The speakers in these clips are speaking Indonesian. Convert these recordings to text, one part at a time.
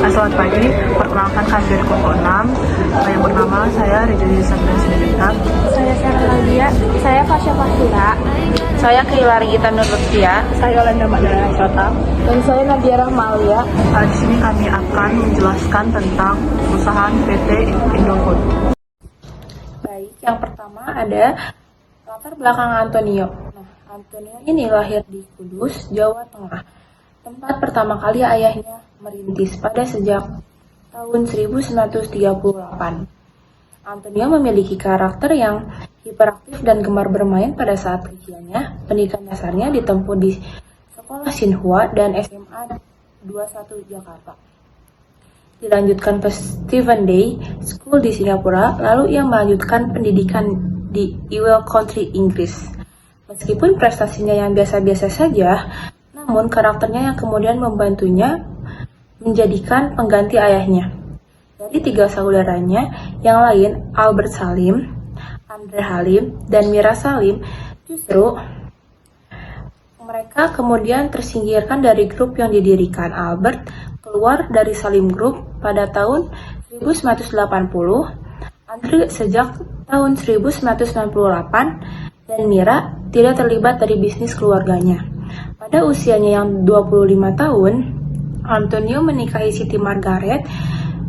Selamat pagi, perkenalkan kami dari kelompok 6 yang bernama saya Rizky Sabda Sidiqah. Saya Sarah Nadia, saya Fasya Fahira, Saya Keila Gita Nurlutia. Saya Olenda Madara Sota. dan saya Nadia Rahmalia. Di sini kami akan menjelaskan tentang perusahaan PT Indofood. Baik, yang pertama ada latar belakang Antonio. Nah, Antonio ini lahir di Kudus, Jawa Tengah. Tempat pertama kali ayahnya merintis pada sejak tahun 1938. Antonio memiliki karakter yang hiperaktif dan gemar bermain pada saat kecilnya. Pendidikan dasarnya ditempuh di Sekolah Xinhua dan SMA 21 Jakarta. Dilanjutkan ke Stephen Day School di Singapura, lalu ia melanjutkan pendidikan di Ewell Country, Inggris. Meskipun prestasinya yang biasa-biasa saja, namun karakternya yang kemudian membantunya menjadikan pengganti ayahnya. Dari tiga saudaranya yang lain, Albert Salim, Andre Halim, dan Mira Salim, justru mereka kemudian tersingkirkan dari grup yang didirikan. Albert keluar dari Salim Group pada tahun 1980, Andre sejak tahun 1998, dan Mira tidak terlibat dari bisnis keluarganya. Pada usianya yang 25 tahun, Antonio menikahi Siti Margaret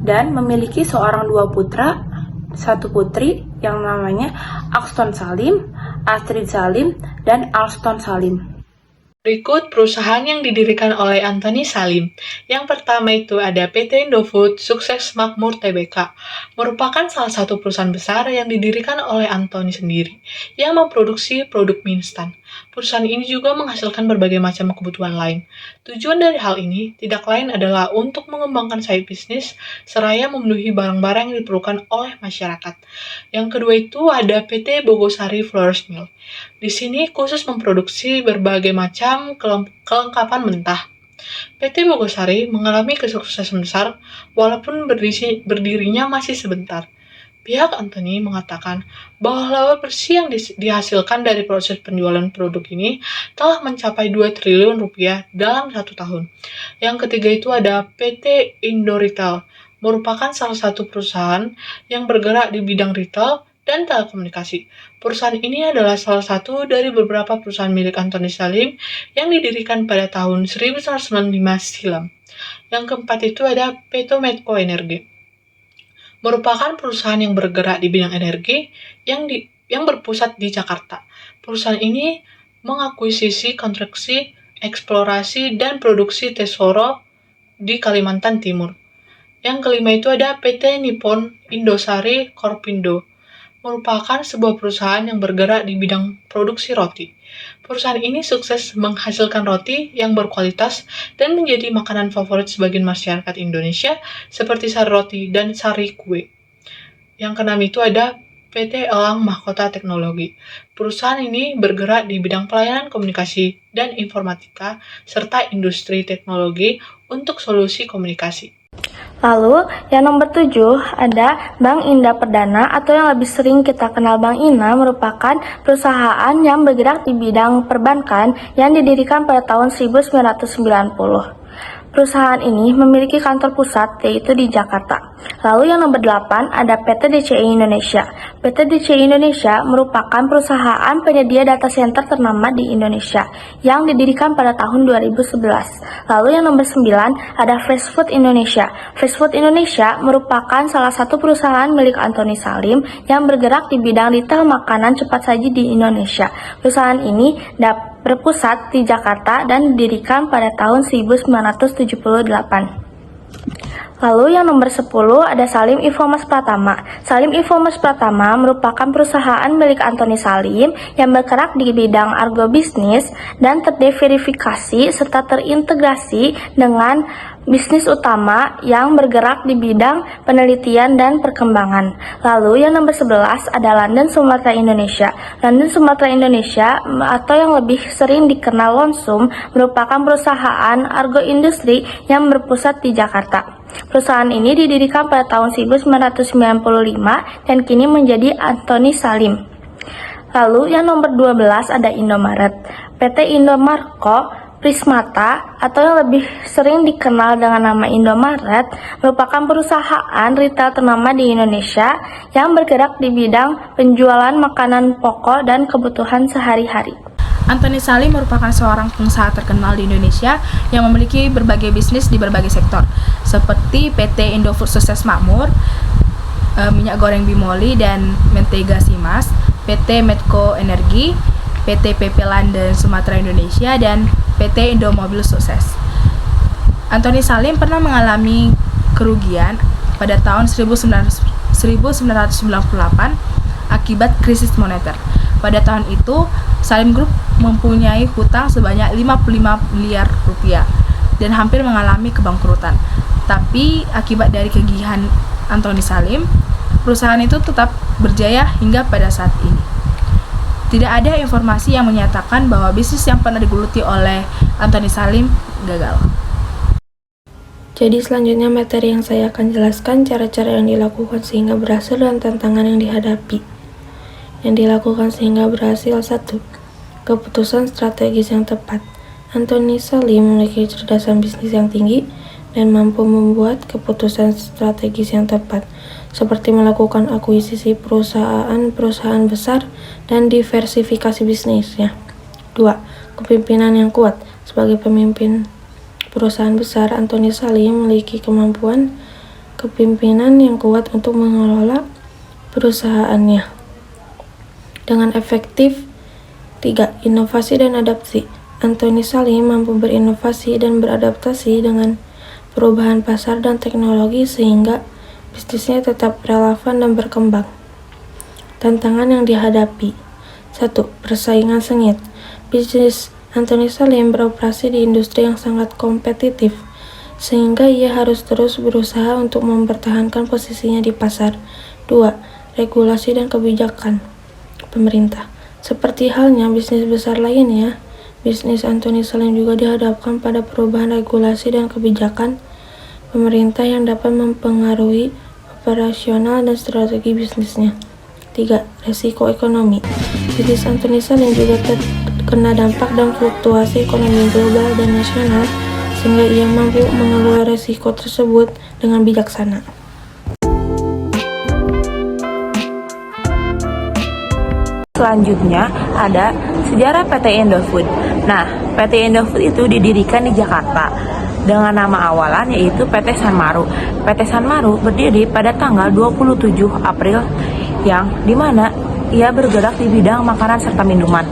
dan memiliki dua putra, satu putri yang namanya Axton Salim, Astrid Salim, dan Alston Salim. Berikut perusahaan yang didirikan oleh Anthony Salim. Yang pertama itu ada PT Indofood Sukses Makmur Tbk, merupakan salah satu perusahaan besar yang didirikan oleh Anthony sendiri, yang memproduksi produk mie instan. Perusahaan ini juga menghasilkan berbagai macam kebutuhan lain. Tujuan dari hal ini tidak lain adalah untuk mengembangkan side bisnis, seraya memenuhi barang-barang yang diperlukan oleh masyarakat. Yang kedua itu ada PT Bogosari Flours Mill. Di sini khusus memproduksi berbagai macam kelengkapan mentah. PT Bogosari mengalami kesuksesan besar walaupun berdirinya masih sebentar. Pihak Anthony mengatakan bahwa laba bersih yang dihasilkan dari proses penjualan produk ini telah mencapai 2 triliun rupiah dalam 1 tahun. Yang ketiga itu ada PT Indo Retail, merupakan salah satu perusahaan yang bergerak di bidang retail dan telekomunikasi. Perusahaan ini adalah salah satu dari beberapa perusahaan milik Anthony Salim yang didirikan pada tahun 1995 silam. Yang keempat itu ada PT Medco Energi, merupakan perusahaan yang bergerak di bidang energi yang berpusat di Jakarta. Perusahaan ini mengakuisisi konstruksi, eksplorasi, dan produksi Tesoro di Kalimantan Timur. Yang kelima itu ada PT Nippon Indosari Corpindo, merupakan sebuah perusahaan yang bergerak di bidang produksi roti. Perusahaan ini sukses menghasilkan roti yang berkualitas dan menjadi makanan favorit sebagian masyarakat Indonesia seperti sari roti dan sari kue. Yang keenam itu ada PT Elang Mahkota Teknologi. Perusahaan ini bergerak di bidang pelayanan komunikasi dan informatika serta industri teknologi untuk solusi komunikasi. Lalu, yang nomor 7 ada Bank Indah Perdana atau yang lebih sering kita kenal Bank Ina, merupakan perusahaan yang bergerak di bidang perbankan yang didirikan pada tahun 1990. Perusahaan ini memiliki kantor pusat yaitu di Jakarta. Lalu yang nomor 8 ada PT DCI Indonesia. PT DCI Indonesia merupakan perusahaan penyedia data center ternama di Indonesia yang didirikan pada tahun 2011. Lalu yang nomor 9 ada Fast Food Indonesia. Fast Food Indonesia merupakan salah satu perusahaan milik Anthony Salim yang bergerak di bidang retail makanan cepat saji di Indonesia. Perusahaan ini berpusat di Jakarta dan didirikan pada tahun 1978. Lalu yang nomor 10 ada Salim Infomas Pratama. Salim Infomas Pratama merupakan perusahaan milik Anthony Salim yang bergerak di bidang agrobisnis dan terdiverifikasi serta terintegrasi dengan bisnis utama yang bergerak di bidang penelitian dan perkembangan. Lalu yang nomor 11 ada London Sumatera Indonesia. London Sumatera Indonesia atau yang lebih sering dikenal Lonsum merupakan perusahaan agroindustri yang berpusat di Jakarta. Perusahaan ini didirikan pada tahun 1995 dan kini menjadi Anthony Salim. Lalu yang nomor 12 ada Indomaret. PT Indomarko Prismata atau yang lebih sering dikenal dengan nama Indomaret merupakan perusahaan retail ternama di Indonesia yang bergerak di bidang penjualan makanan pokok dan kebutuhan sehari-hari. Antoni Salim merupakan seorang pengusaha terkenal di Indonesia yang memiliki berbagai bisnis di berbagai sektor, seperti PT Indofood Sukses Makmur, Minyak Goreng Bimoli dan Mentega Simas, PT Medco Energi, PT PP London Sumatera Indonesia, dan PT Indomobil Sukses. Antoni Salim pernah mengalami kerugian pada tahun 1998 akibat krisis moneter. Pada tahun itu, Salim Group mempunyai hutang sebanyak 55 miliar rupiah dan hampir mengalami kebangkrutan. Tapi akibat dari kegigihan Antoni Salim, perusahaan itu tetap berjaya hingga pada saat ini. Tidak ada informasi yang menyatakan bahwa bisnis yang pernah digeluti oleh Antoni Salim gagal. Jadi selanjutnya materi yang saya akan jelaskan cara-cara yang dilakukan sehingga berhasil dan tantangan yang dihadapi. Yang dilakukan sehingga berhasil: 1. Keputusan strategis yang tepat. Antoni Salim memiliki kecerdasan bisnis yang tinggi dan mampu membuat keputusan strategis yang tepat, seperti melakukan akuisisi perusahaan besar dan diversifikasi bisnisnya. 2. Kepemimpinan yang kuat. Sebagai pemimpin perusahaan besar, Antoni Salim memiliki kemampuan kepemimpinan yang kuat untuk mengelola perusahaannya dengan efektif. 3. Inovasi dan adaptasi. Antoni Salim mampu berinovasi dan beradaptasi dengan perubahan pasar dan teknologi sehingga bisnisnya tetap relevan dan berkembang. Tantangan yang dihadapi. 1. Persaingan sengit. Bisnis Antoni Salim beroperasi di industri yang sangat kompetitif, sehingga ia harus terus berusaha untuk mempertahankan posisinya di pasar. 2. Regulasi dan kebijakan pemerintah. Seperti halnya bisnis besar lainnya, bisnis Antoni Salim juga dihadapkan pada perubahan regulasi dan kebijakan pemerintah yang dapat mempengaruhi operasional dan strategi bisnisnya. 3. Resiko ekonomi. Bisnis Antoni Salim juga terkena dampak dan fluktuasi ekonomi global dan nasional, sehingga ia mampu mengelola resiko tersebut dengan bijaksana. Selanjutnya ada sejarah PT Indofood. Nah, PT Indofood itu didirikan di Jakarta dengan nama awalan yaitu PT Sanmaru. PT Sanmaru berdiri pada tanggal 27 April yang dimana ia bergerak di bidang makanan serta minuman.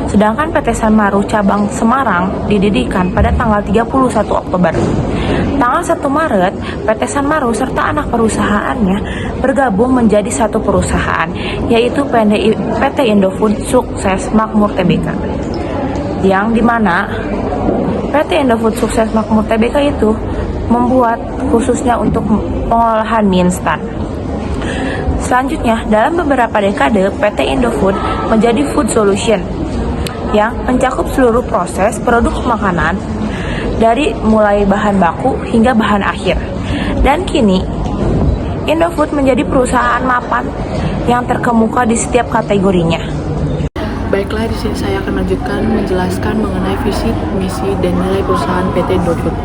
Sedangkan PT Sanmaru cabang Semarang didirikan pada tanggal 31 Oktober. Tanggal 1 Maret, PT Sanmaru serta anak perusahaannya bergabung menjadi satu perusahaan, yaitu PT Indofood Sukses Makmur Tbk. Yang dimana PT Indofood Sukses Makmur Tbk itu membuat khususnya untuk pengolahan mie instan. Selanjutnya, dalam beberapa dekade, PT Indofood menjadi food solution yang mencakup seluruh proses produk makanan dari mulai bahan baku hingga bahan akhir. Dan kini, Indofood menjadi perusahaan mapan yang terkemuka di setiap kategorinya. Baiklah, di sini saya akan lanjutkan menjelaskan mengenai visi, misi, dan nilai perusahaan PT Indofood.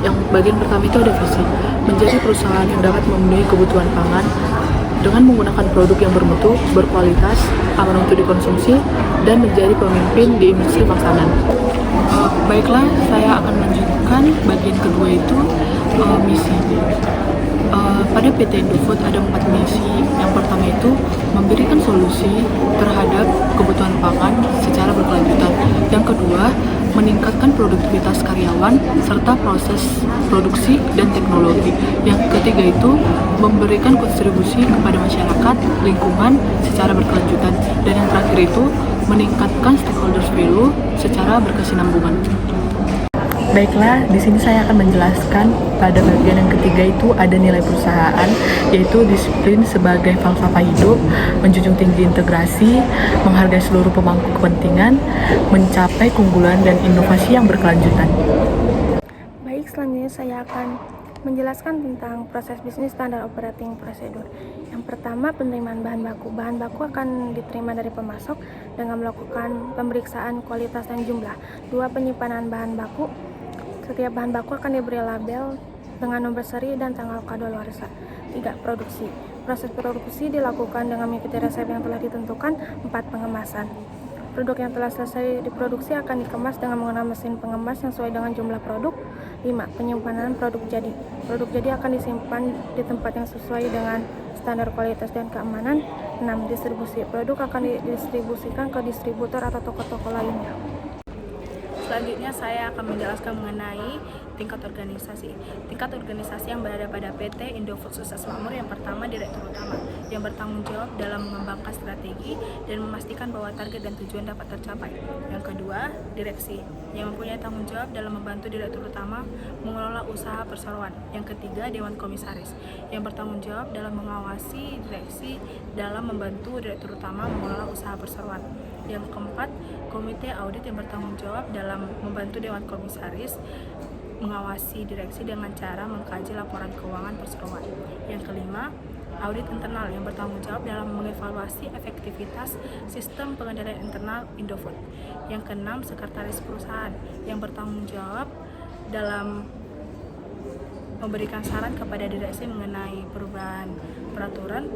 Yang bagian pertama itu ada visi, menjadi perusahaan yang dapat memenuhi kebutuhan pangan dengan menggunakan produk yang bermutu, berkualitas, aman untuk dikonsumsi, dan menjadi pemimpin di industri makanan. Baiklah, saya akan lanjutkan bagian kedua itu misi. Pada PT Indofood ada 4 misi. Yang pertama itu memberikan solusi terhadap kebutuhan pangan secara berkelanjutan. Yang kedua, meningkatkan produktivitas karyawan serta proses produksi dan teknologi. Yang ketiga itu memberikan kontribusi kepada masyarakat, lingkungan secara berkelanjutan. Dan yang terakhir itu meningkatkan stakeholders value secara berkesinambungan. Baiklah, di sini saya akan menjelaskan pada bagian yang ketiga itu ada nilai perusahaan, yaitu disiplin sebagai falsafah hidup, menjunjung tinggi integrasi, menghargai seluruh pemangku kepentingan, mencapai keunggulan dan inovasi yang berkelanjutan. Baik, selanjutnya saya akan Menjelaskan tentang proses bisnis standar operating procedure. Yang pertama, penerimaan bahan baku. Bahan baku akan diterima dari pemasok dengan melakukan pemeriksaan kualitas dan jumlah. 2. Penyimpanan bahan baku. Setiap bahan baku akan diberi label dengan nomor seri dan tanggal kadaluarsa. 3. Produksi. Proses produksi dilakukan dengan mengikuti resep yang telah ditentukan. 4. Pengemasan. Produk yang telah selesai diproduksi akan dikemas dengan menggunakan mesin pengemas yang sesuai dengan jumlah produk. 5. Penyimpanan produk jadi. Produk jadi akan disimpan di tempat yang sesuai dengan standar kualitas dan keamanan. 6. Distribusi. Produk akan didistribusikan ke distributor atau toko-toko lainnya. Selanjutnya saya akan menjelaskan mengenai tingkat organisasi. Tingkat organisasi yang berada pada PT Indofood Sukses Makmur yang pertama Direktur Utama yang bertanggung jawab dalam mengembangkan strategi dan memastikan bahwa target dan tujuan dapat tercapai. Yang kedua, Direksi yang mempunyai tanggung jawab dalam membantu Direktur Utama mengelola usaha perseroan. Yang ketiga, Dewan Komisaris yang bertanggung jawab dalam mengawasi direksi dalam membantu Direktur Utama mengelola usaha perseroan. Yang keempat, Komite Audit yang bertanggung jawab dalam membantu Dewan Komisaris mengawasi direksi dengan cara mengkaji laporan keuangan perseroan. Yang kelima, Audit internal yang bertanggung jawab dalam mengevaluasi efektivitas sistem pengendalian internal Indofood. Yang keenam, Sekretaris Perusahaan yang bertanggung jawab dalam memberikan saran kepada direksi mengenai perubahan peraturan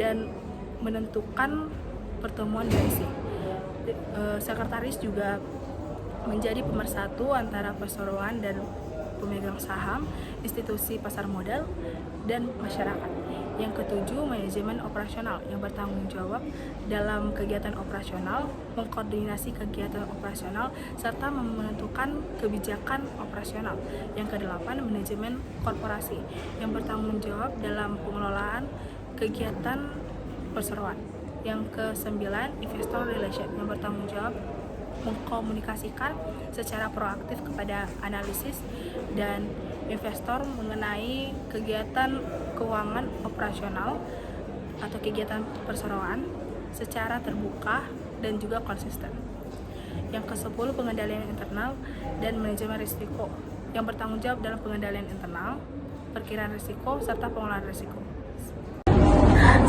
dan menentukan pertemuan direksi. Sekretaris juga menjadi pemersatu antara perseroan dan pemegang saham, institusi pasar modal, dan masyarakat. Yang ketujuh, manajemen operasional yang bertanggung jawab dalam kegiatan operasional, mengkoordinasi kegiatan operasional, serta menentukan kebijakan operasional. Yang kedelapan, manajemen korporasi yang bertanggung jawab dalam pengelolaan kegiatan perseroan. Yang kesembilan, investor relation yang bertanggung jawab mengkomunikasikan secara proaktif kepada analisis dan investor mengenai kegiatan keuangan operasional atau kegiatan perseroan secara terbuka dan juga konsisten. Yang ke-10, pengendalian internal dan manajemen risiko yang bertanggung jawab dalam pengendalian internal, perkiraan risiko, serta pengelolaan risiko.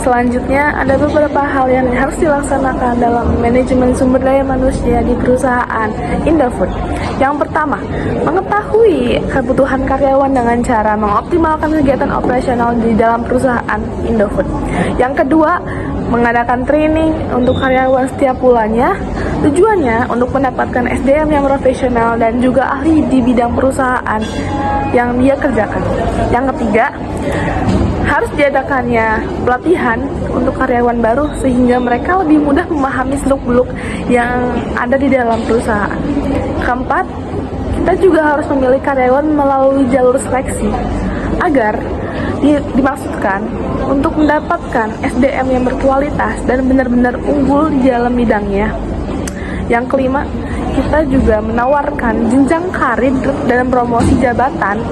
Selanjutnya, ada beberapa hal yang harus dilaksanakan dalam manajemen sumber daya manusia di perusahaan Indofood. Yang pertama, mengetahui kebutuhan karyawan dengan cara mengoptimalkan kegiatan operasional di dalam perusahaan Indofood. Yang kedua, mengadakan training untuk karyawan setiap bulannya. Tujuannya untuk mendapatkan SDM yang profesional dan juga ahli di bidang perusahaan yang dia kerjakan. Yang ketiga, harus diadakannya pelatihan untuk karyawan baru sehingga mereka lebih mudah memahami seluk-beluk yang ada di dalam perusahaan. Keempat, kita juga harus memilih karyawan melalui jalur seleksi agar dimaksudkan untuk mendapatkan SDM yang berkualitas dan benar-benar unggul di dalam bidangnya. Yang kelima, kita juga menawarkan jenjang karir dan promosi jabatan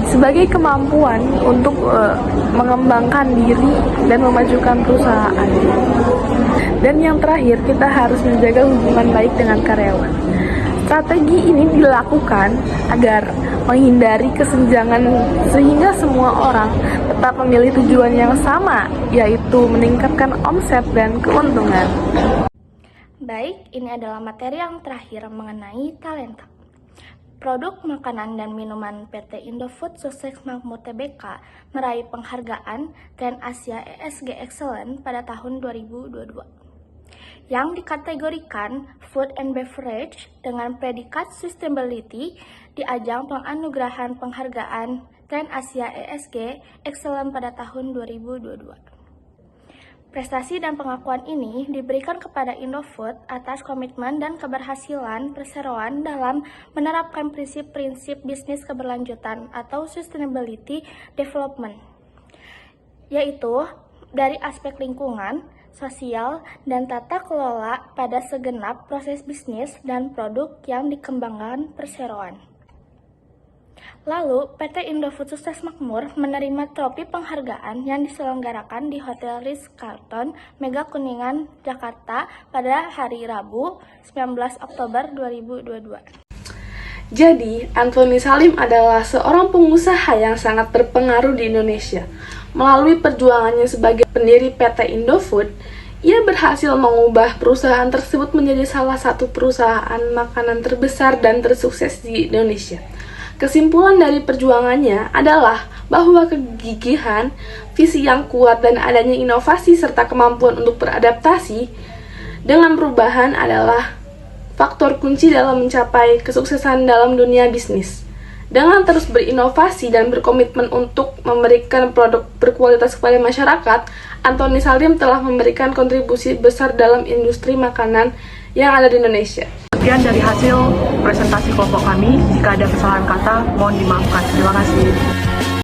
sebagai kemampuan untuk mengembangkan diri dan memajukan perusahaan. Dan yang terakhir, kita harus menjaga hubungan baik dengan karyawan. Strategi ini dilakukan agar menghindari kesenjangan sehingga semua orang tetap memilih tujuan yang sama, yaitu meningkatkan omset dan keuntungan. Baik, ini adalah materi yang terakhir mengenai talenta. Produk makanan dan minuman PT Indofood Sukses Makmur Tbk meraih penghargaan Trend Asia ESG Excellent pada tahun 2022. Yang dikategorikan Food and Beverage dengan predikat Sustainability di ajang penganugerahan penghargaan Trend Asia ESG Excellent pada tahun 2022. Prestasi dan pengakuan ini diberikan kepada Indofood atas komitmen dan keberhasilan perseroan dalam menerapkan prinsip-prinsip bisnis keberlanjutan atau sustainability development, yaitu dari aspek lingkungan, sosial, dan tata kelola pada segenap proses bisnis dan produk yang dikembangkan perseroan. Lalu, PT Indofood Sukses Makmur menerima trofi penghargaan yang diselenggarakan di Hotel Ritz-Carlton Mega Kuningan, Jakarta pada hari Rabu, 19 Oktober 2022. Jadi, Antoni Salim adalah seorang pengusaha yang sangat berpengaruh di Indonesia. Melalui perjuangannya sebagai pendiri PT Indofood, ia berhasil mengubah perusahaan tersebut menjadi salah satu perusahaan makanan terbesar dan tersukses di Indonesia. Kesimpulan dari perjuangannya adalah bahwa kegigihan, visi yang kuat, dan adanya inovasi serta kemampuan untuk beradaptasi dengan perubahan adalah faktor kunci dalam mencapai kesuksesan dalam dunia bisnis. Dengan terus berinovasi dan berkomitmen untuk memberikan produk berkualitas kepada masyarakat, Antoni Salim telah memberikan kontribusi besar dalam industri makanan yang ada di Indonesia. Sekian dari hasil presentasi kelompok kami. Jika ada kesalahan kata, mohon dimaafkan. Terima kasih.